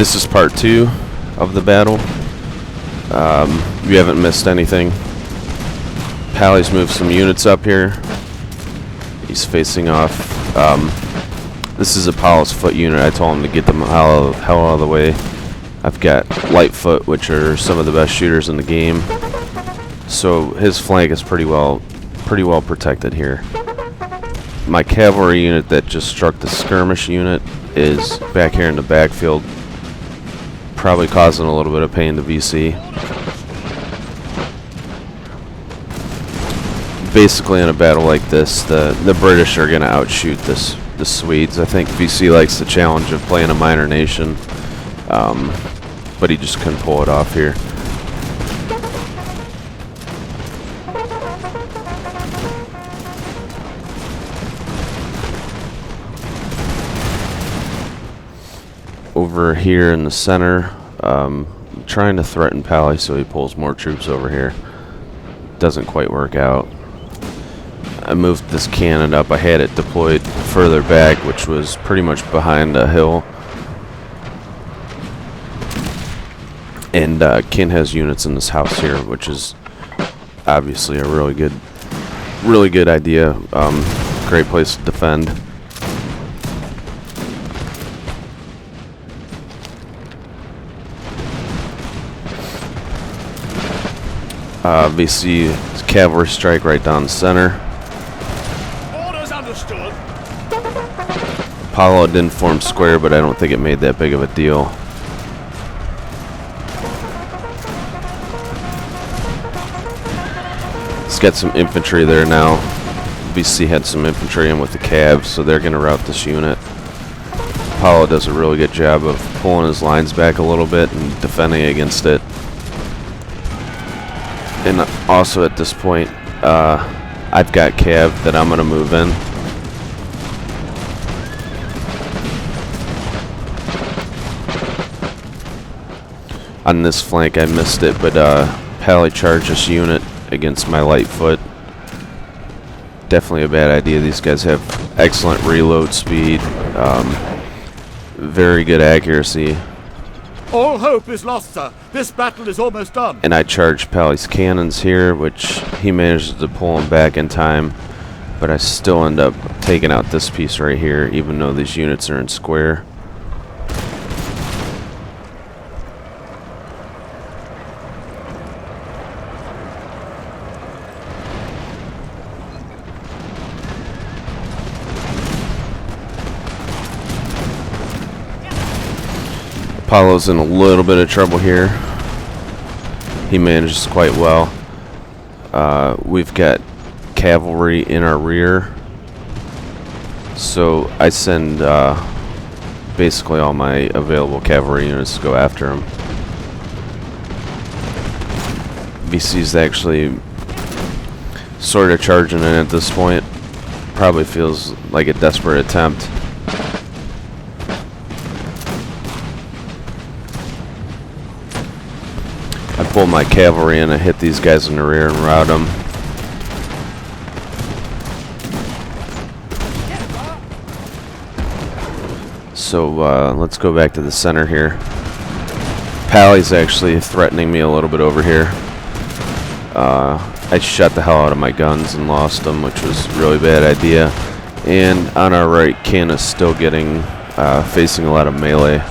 this is part 2 of the battle. You haven't missed anything. Pally's moved some units up here. He's facing off. This is Apollo's foot unit. I told him to get them hell out of the way. I've got Lightfoot, which are some of the best shooters in the game. So his flank is pretty well protected here. My cavalry unit that just struck the skirmish unit is back here in the backfield, probably causing a little bit of pain to VC. Basically, in a battle like this, the British are going to outshoot the Swedes. I think VC likes the challenge of playing a minor nation, but he just couldn't pull it off here. Over here in the center, trying to threaten Pally so he pulls more troops over here. Doesn't quite work out. I moved this cannon up. I had it deployed further back, which was pretty much behind a hill. And Kin has units in this house here, which is obviously a really good idea. Great place to defend. VC cavalry strike right down the center. Orders understood. Apollo didn't form square, but I don't think it made that big of a deal. He's got some infantry there now. VC had some infantry in with the cabs, so they're going to rout this unit. Apollo does a really good job of pulling his lines back a little bit and defending against it. And also at this point, I've got cav that I'm going to move in. On this flank, I missed it, but Pally charged this unit against my Lightfoot. Definitely a bad idea. These guys have excellent reload speed, very good accuracy. All hope is lost, sir. This battle is almost done. And I charged Pally's cannons here, which he managed to pull them back in time. But I still end up taking out this piece right here, even though these units are in square. Apollo's in a little bit of trouble here. He manages quite well. We've got cavalry in our rear, so I send basically all my available cavalry units to go after him. VC's actually sort of charging in at this point. Probably feels like a desperate attempt. I pull my cavalry in and hit these guys in the rear and rout them. So let's go back to the center here. Pally's actually threatening me a little bit over here. I shot the hell out of my guns and lost them, which was a really bad idea. And on our right, Kin is still getting facing a lot of melee.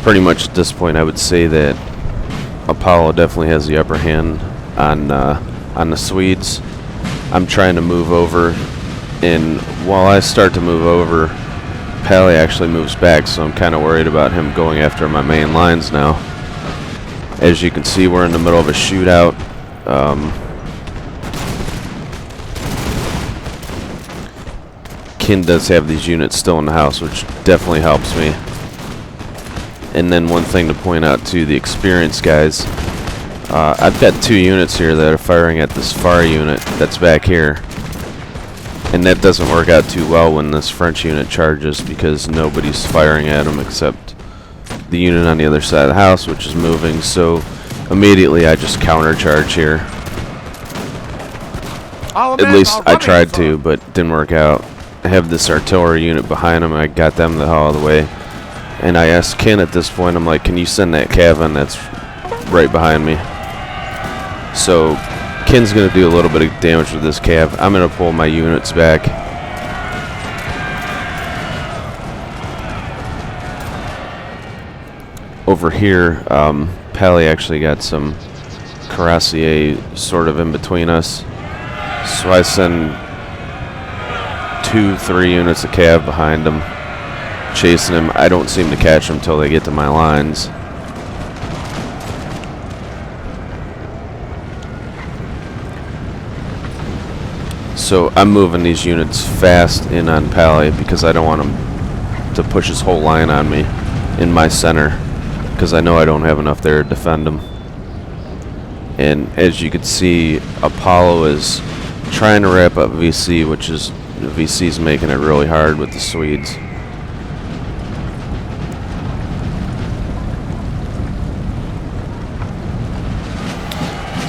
Pretty much at this point, I would say that Apollo definitely has the upper hand on the Swedes. I'm trying to move over, and while I start to move over, Pally actually moves back, so I'm kind of worried about him going after my main lines now. As you can see, we're in the middle of a shootout. Kin does have these units still in the house, which definitely helps me. And then one thing to point out to the experienced guys, I've got 2 units here that are firing at this far unit that's back here. And that doesn't work out too well when this French unit charges, because nobody's firing at them except the unit on the other side of the house, which is moving, so immediately I just countercharge here. At least I tried to, but didn't work out. I have this artillery unit behind them, and I got them the hell out of the way. And I asked Ken at this point, I'm like, can you send that cav in that's right behind me? So Ken's going to do a little bit of damage with this cav. I'm going to pull my units back. Over here, Pally actually got some cuirassier sort of in between us. So I send 2-3 units of cav behind him, chasing him. I don't seem to catch him until they get to my lines. So I'm moving these units fast in on Pally because I don't want him to push his whole line on me in my center, because I know I don't have enough there to defend him. And as you can see, Apollo is trying to wrap up VC, which is VC's making it really hard with the Swedes.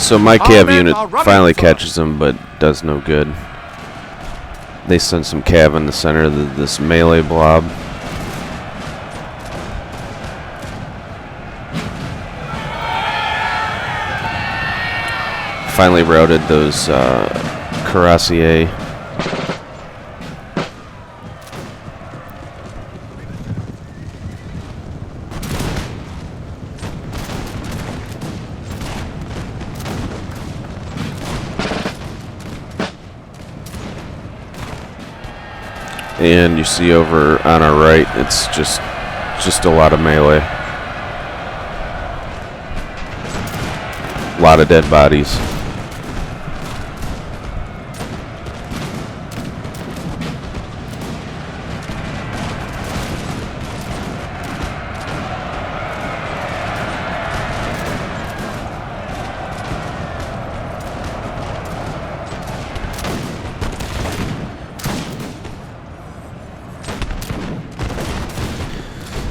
So my cav unit finally catches him, but does no good. They send some cav in the center of this melee blob. Finally routed those cuirassier. And you see over on our right, it's just a lot of melee. A lot of dead bodies.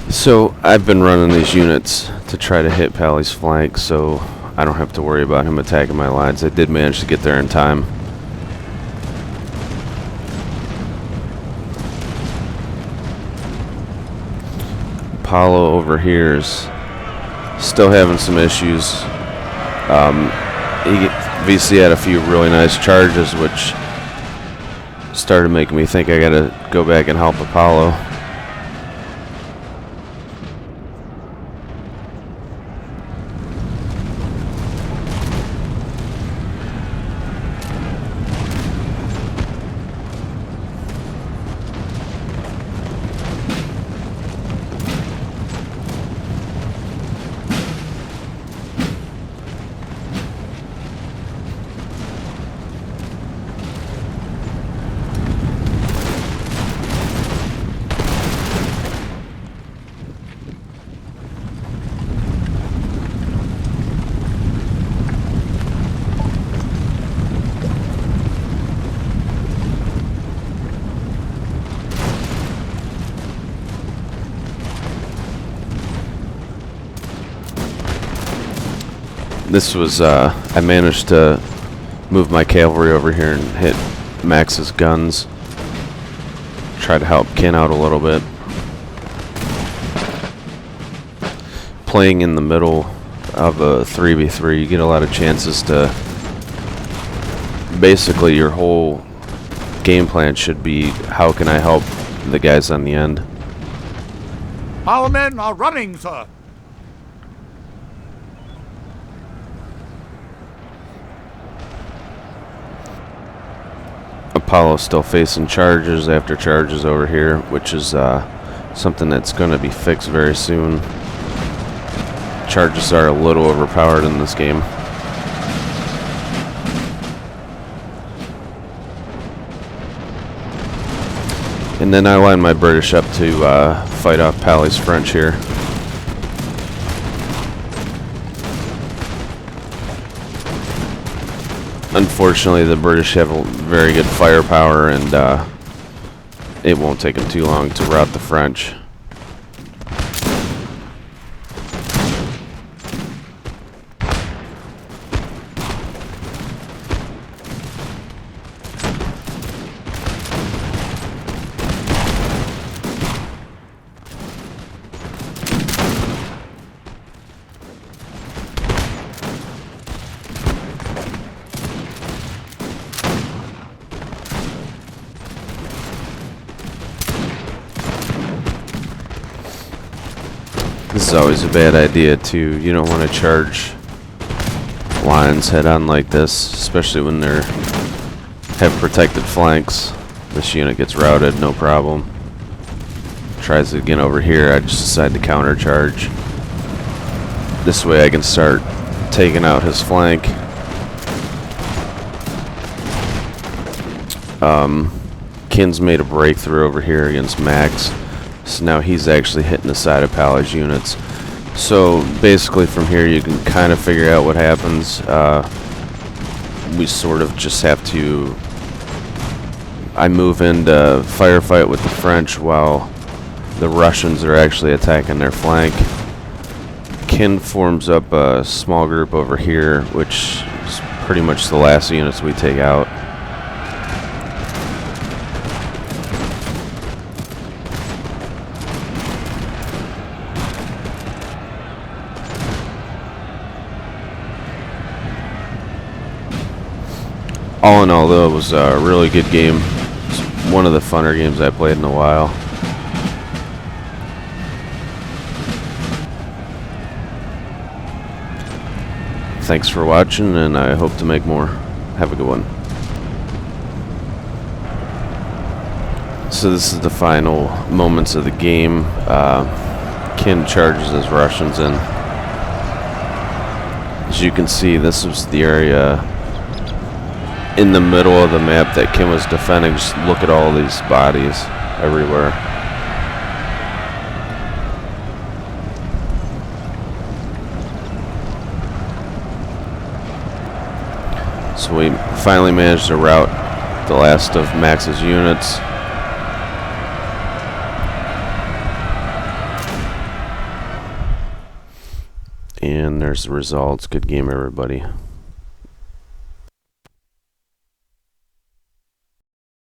So I've been running these units to try to hit Pally's flank, so I don't have to worry about him attacking my lines. I did manage to get there in time. Apollo over here is still having some issues. VC had a few really nice charges, which started making me think I gotta go back and help Apollo. This was, I managed to move my cavalry over here and hit Max's guns. Try to help Ken out a little bit. Playing in the middle of a 3v3, you get a lot of chances to... Basically, your whole game plan should be, how can I help the guys on the end? Our men are running, sir. Apollo's still facing charges after charges over here, which is something that's going to be fixed very soon. Charges are a little overpowered in this game. And then I line my British up to fight off Pally's French here. Unfortunately, the British have a very good firepower, and it won't take them too long to rout the French. This is always a bad idea too. You don't want to charge lines head on like this, especially when they're have protected flanks. This unit gets routed, no problem. Tries it again over here. I just decide to counter charge. This way I can start taking out his flank. Kin's made a breakthrough over here against Max. So now he's actually hitting the side of Pally's units. So basically from here you can kind of figure out what happens. We sort of just have to... I move into firefight with the French while the Russians are actually attacking their flank. Kin forms up a small group over here, which is pretty much the last units we take out. All in all, though, it was a really good game. It's one of the funner games I played in a while. Thanks for watching, and I hope to make more. Have a good one. So this is the final moments of the game. Kin charges his Russians in. As you can see, this was the area in the middle of the map that Kin was defending. Just look at all these bodies everywhere. So we finally managed to rout the last of Max's units. And there's the results. Good game, everybody.